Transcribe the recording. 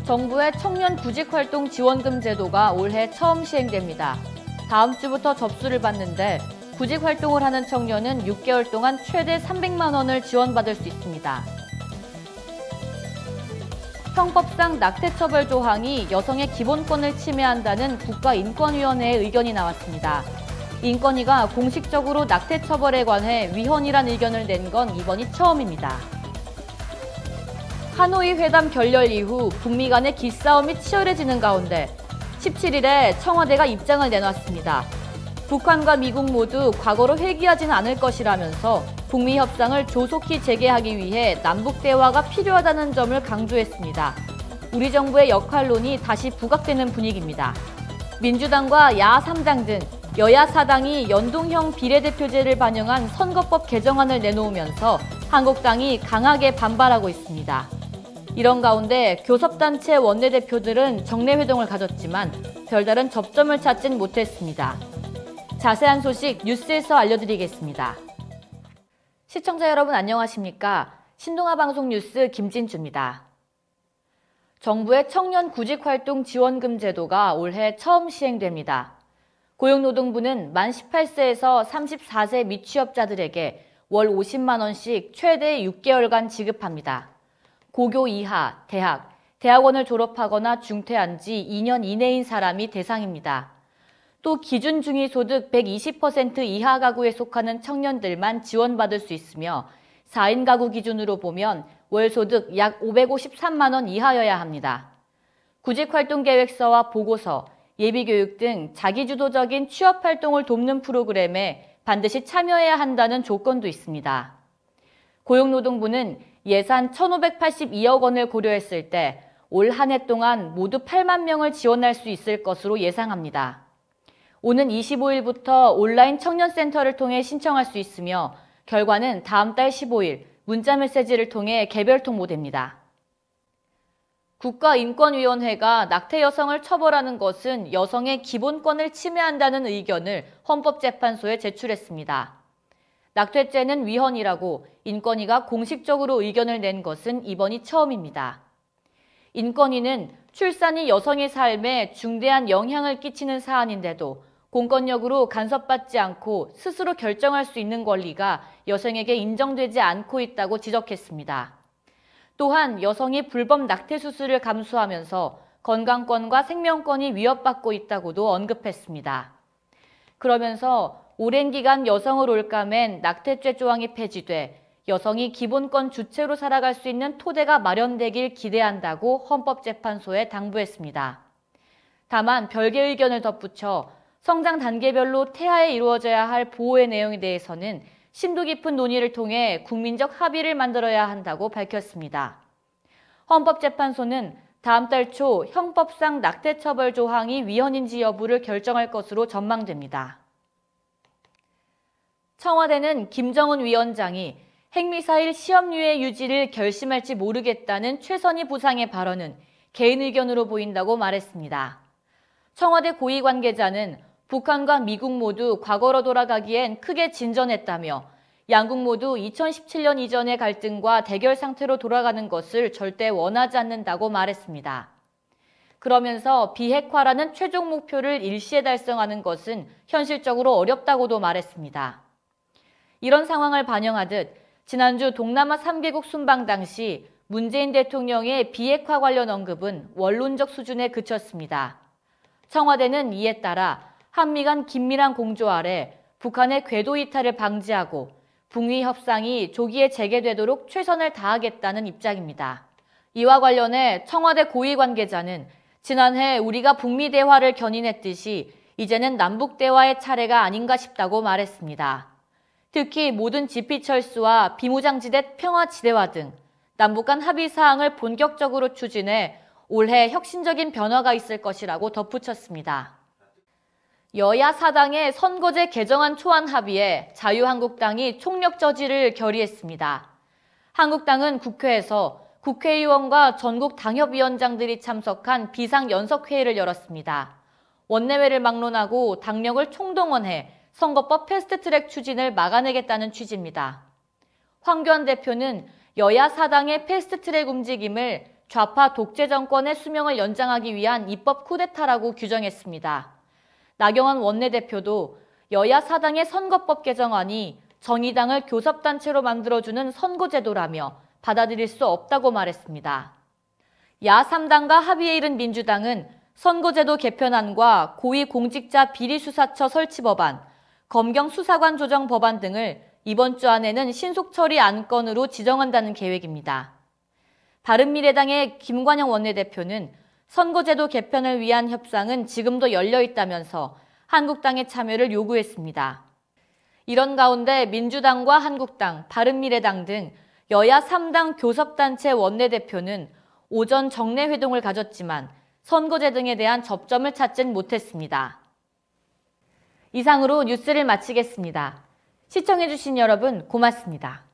정부의 청년 구직활동 지원금 제도가 올해 처음 시행됩니다. 다음 주부터 접수를 받는데 구직활동을 하는 청년은 6개월 동안 최대 300만 원을 지원받을 수 있습니다. 형법상 낙태처벌 조항이 여성의 기본권을 침해한다는 국가인권위원회의 의견이 나왔습니다. 인권위가 공식적으로 낙태처벌에 관해 위헌이란 의견을 낸 건 이번이 처음입니다. 하노이 회담 결렬 이후 북미 간의 기싸움이 치열해지는 가운데 17일에 청와대가 입장을 내놨습니다. 북한과 미국 모두 과거로 회귀하지는 않을 것이라면서 북미 협상을 조속히 재개하기 위해 남북 대화가 필요하다는 점을 강조했습니다. 우리 정부의 역할론이 다시 부각되는 분위기입니다. 민주당과 야 3당 등 여야 4당이 연동형 비례대표제를 반영한 선거법 개정안을 내놓으면서 한국당이 강하게 반발하고 있습니다. 이런 가운데 교섭단체 원내대표들은 정례회동을 가졌지만 별다른 접점을 찾진 못했습니다. 자세한 소식 뉴스에서 알려드리겠습니다. 시청자 여러분 안녕하십니까? 신동아 방송 뉴스 김진주입니다. 정부의 청년 구직활동 지원금 제도가 올해 처음 시행됩니다. 고용노동부는 만 18세에서 34세 미취업자들에게 월 50만 원씩 최대 6개월간 지급합니다. 고교 이하, 대학원을 졸업하거나 중퇴한 지 2년 이내인 사람이 대상입니다. 또 기준 중위소득 120% 이하 가구에 속하는 청년들만 지원받을 수 있으며 4인 가구 기준으로 보면 월 소득 약 553만 원 이하여야 합니다. 구직활동계획서와 보고서, 예비교육 등 자기주도적인 취업활동을 돕는 프로그램에 반드시 참여해야 한다는 조건도 있습니다. 고용노동부는 예산 1,582억 원을 고려했을 때 올 한 해 동안 모두 8만 명을 지원할 수 있을 것으로 예상합니다. 오는 25일부터 온라인 청년센터를 통해 신청할 수 있으며 결과는 다음 달 15일 문자메시지를 통해 개별 통보됩니다. 국가인권위원회가 낙태 여성을 처벌하는 것은 여성의 기본권을 침해한다는 의견을 헌법재판소에 제출했습니다. 낙태죄는 위헌이라고 인권위가 공식적으로 의견을 낸 것은 이번이 처음입니다. 인권위는 출산이 여성의 삶에 중대한 영향을 끼치는 사안인데도 공권력으로 간섭받지 않고 스스로 결정할 수 있는 권리가 여성에게 인정되지 않고 있다고 지적했습니다. 또한 여성이 불법 낙태 수술을 감수하면서 건강권과 생명권이 위협받고 있다고도 언급했습니다. 그러면서 오랜 기간 여성을 올감맨 낙태죄 조항이 폐지돼 여성이 기본권 주체로 살아갈 수 있는 토대가 마련되길 기대한다고 헌법재판소에 당부했습니다. 다만 별개 의견을 덧붙여 성장 단계별로 태아에 이루어져야 할 보호의 내용에 대해서는 심도 깊은 논의를 통해 국민적 합의를 만들어야 한다고 밝혔습니다. 헌법재판소는 다음 달 초 형법상 낙태처벌 조항이 위헌인지 여부를 결정할 것으로 전망됩니다. 청와대는 김정은 위원장이 핵미사일 시험유예 유지를 결심할지 모르겠다는 최선희 부상의 발언은 개인 의견으로 보인다고 말했습니다. 청와대 고위 관계자는 북한과 미국 모두 과거로 돌아가기엔 크게 진전했다며 양국 모두 2017년 이전의 갈등과 대결 상태로 돌아가는 것을 절대 원하지 않는다고 말했습니다. 그러면서 비핵화라는 최종 목표를 일시에 달성하는 것은 현실적으로 어렵다고도 말했습니다. 이런 상황을 반영하듯 지난주 동남아 3개국 순방 당시 문재인 대통령의 비핵화 관련 언급은 원론적 수준에 그쳤습니다. 청와대는 이에 따라 한미 간 긴밀한 공조 아래 북한의 궤도 이탈을 방지하고 북미 협상이 조기에 재개되도록 최선을 다하겠다는 입장입니다. 이와 관련해 청와대 고위 관계자는 지난해 우리가 북미 대화를 견인했듯이 이제는 남북 대화의 차례가 아닌가 싶다고 말했습니다. 특히 모든 지피철수와 비무장지대 평화지대화 등 남북 간 합의 사항을 본격적으로 추진해 올해 혁신적인 변화가 있을 것이라고 덧붙였습니다. 여야 4당의 선거제 개정안 초안 합의에 자유한국당이 총력 저지를 결의했습니다. 한국당은 국회에서 국회의원과 전국 당협위원장들이 참석한 비상연석회의를 열었습니다. 원내외를 막론하고 당력을 총동원해 선거법 패스트트랙 추진을 막아내겠다는 취지입니다. 황교안 대표는 여야 4당의 패스트트랙 움직임을 좌파 독재 정권의 수명을 연장하기 위한 입법 쿠데타라고 규정했습니다. 나경원 원내대표도 여야 사당의 선거법 개정안이 정의당을 교섭단체로 만들어주는 선거제도라며 받아들일 수 없다고 말했습니다. 야 3당과 합의에 이른 민주당은 선거제도 개편안과 고위공직자 비리수사처 설치 법안, 검경 수사관 조정 법안 등을 이번 주 안에는 신속 처리 안건으로 지정한다는 계획입니다. 바른미래당의 김관영 원내대표는 선거제도 개편을 위한 협상은 지금도 열려 있다면서 한국당의 참여를 요구했습니다. 이런 가운데 민주당과 한국당, 바른미래당 등 여야 3당 교섭단체 원내대표는 오전 정례회동을 가졌지만 선거제 등에 대한 접점을 찾진 못했습니다. 이상으로 뉴스를 마치겠습니다. 시청해주신 여러분 고맙습니다.